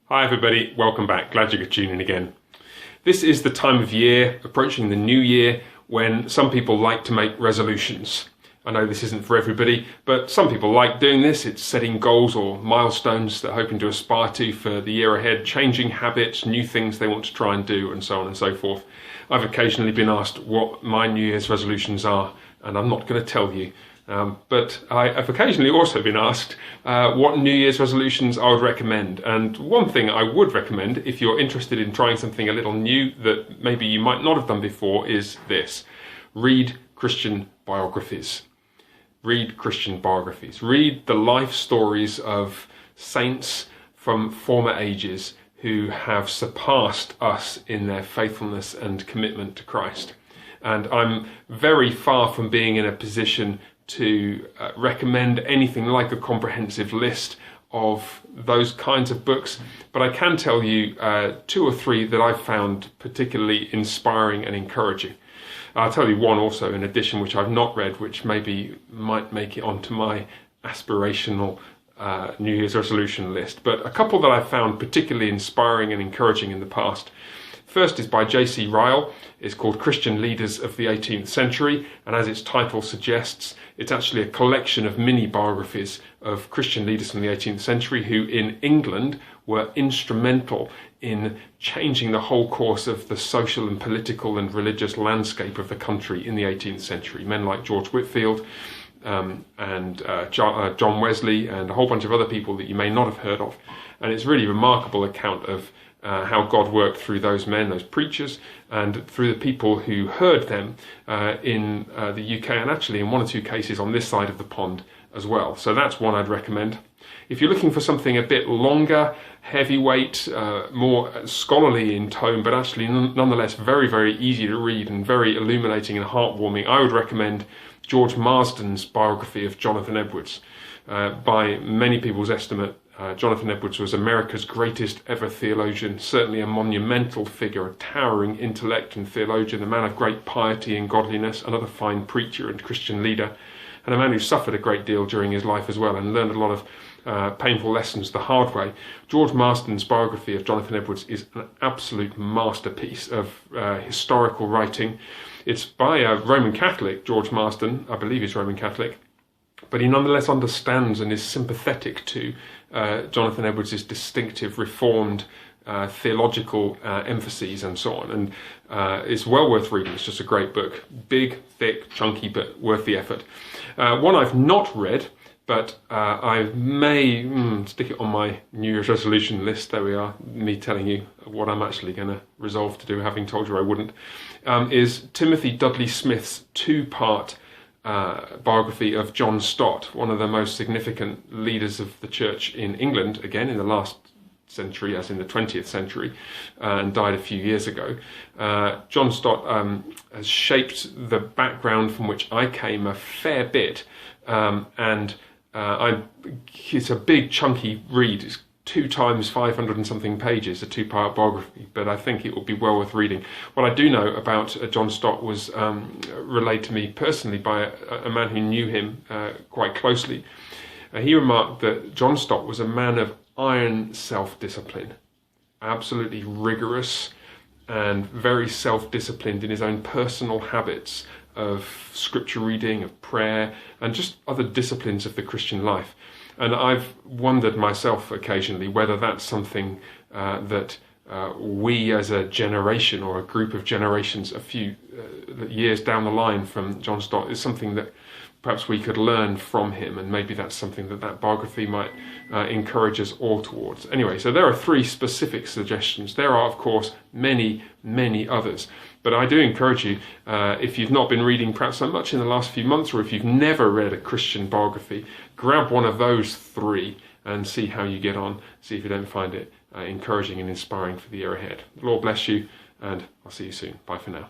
Hi everybody, welcome back. Glad you could tune in again. This is the time of year, approaching the new year, when some people like to make resolutions. I know this isn't for everybody, but some people like doing this. It's setting goals or milestones they're hoping to aspire to for the year ahead, changing habits, new things they want to try and do, and so on and so forth. I've occasionally been asked what my New Year's resolutions are, and I'm not going to tell you. But I've occasionally also been asked what New Year's resolutions I would recommend. And one thing I would recommend, if you're interested in trying something a little new that maybe you might not have done before, is this. Read Christian biographies. Read Christian biographies. Read the life stories of saints from former ages who have surpassed us in their faithfulness and commitment to Christ. And I'm very far from being in a position to recommend anything like a comprehensive list of those kinds of books, but I can tell you two or three that I've found particularly inspiring and encouraging. I'll tell you one also in addition which I've not read, which maybe might make it onto my aspirational New Year's resolution list, but a couple that I've found particularly inspiring and encouraging in the past. First is by J.C. Ryle. It's called Christian Leaders of the 18th Century, and as its title suggests, it's actually a collection of mini biographies of Christian leaders from the 18th century who in England were instrumental in changing the whole course of the social and political and religious landscape of the country in the 18th century. Men like George Whitefield and John Wesley and a whole bunch of other people that you may not have heard of. And it's a really remarkable account of how God worked through those men, those preachers, and through the people who heard them in the UK, and actually in one or two cases on this side of the pond as well. So that's one I'd recommend. If you're looking for something a bit longer, heavyweight, more scholarly in tone, but actually nonetheless very, very easy to read and very illuminating and heartwarming, I would recommend George Marsden's biography of Jonathan Edwards. By many people's estimate, Jonathan Edwards was America's greatest ever theologian, certainly a monumental figure, a towering intellect and theologian, a man of great piety and godliness, another fine preacher and Christian leader, and a man who suffered a great deal during his life as well and learned a lot of painful lessons the hard way. George Marsden's biography of Jonathan Edwards is an absolute masterpiece of historical writing. It's by a Roman Catholic, George Marsden, I believe he's Roman Catholic, but he nonetheless understands and is sympathetic to Jonathan Edwards' distinctive reformed theological emphases and so on, and it's well worth reading. It's just a great book, big, thick, chunky, but worth the effort. One I've not read, but I may stick it on my New Year's resolution list. There we are, me telling you what I'm actually going to resolve to do, having told you I wouldn't, is Timothy Dudley Smith's two-part biography of John Stott, one of the most significant leaders of the church in England, again in the last century, as in the 20th century, and died a few years ago. John Stott has shaped the background from which I came a fair bit, and it's a big chunky read. It's 2 times 500 and something pages, a two-part biography, but I think it will be well worth reading. What I do know about John Stott was relayed to me personally by a man who knew him quite closely. He remarked that John Stott was a man of iron self-discipline, absolutely rigorous and very self-disciplined in his own personal habits of scripture reading, of prayer, and just other disciplines of the Christian life. And I've wondered myself occasionally whether that's something that we as a generation or a group of generations a few years down the line from John Stott is something that perhaps we could learn from him, and maybe that's something that biography might encourage us all towards. Anyway, so there are 3 specific suggestions. There are, of course, many, many others. But I do encourage you, if you've not been reading perhaps so much in the last few months, or if you've never read a Christian biography, grab one of those 3 and see how you get on. See if you don't find it encouraging and inspiring for the year ahead. The Lord bless you, and I'll see you soon. Bye for now.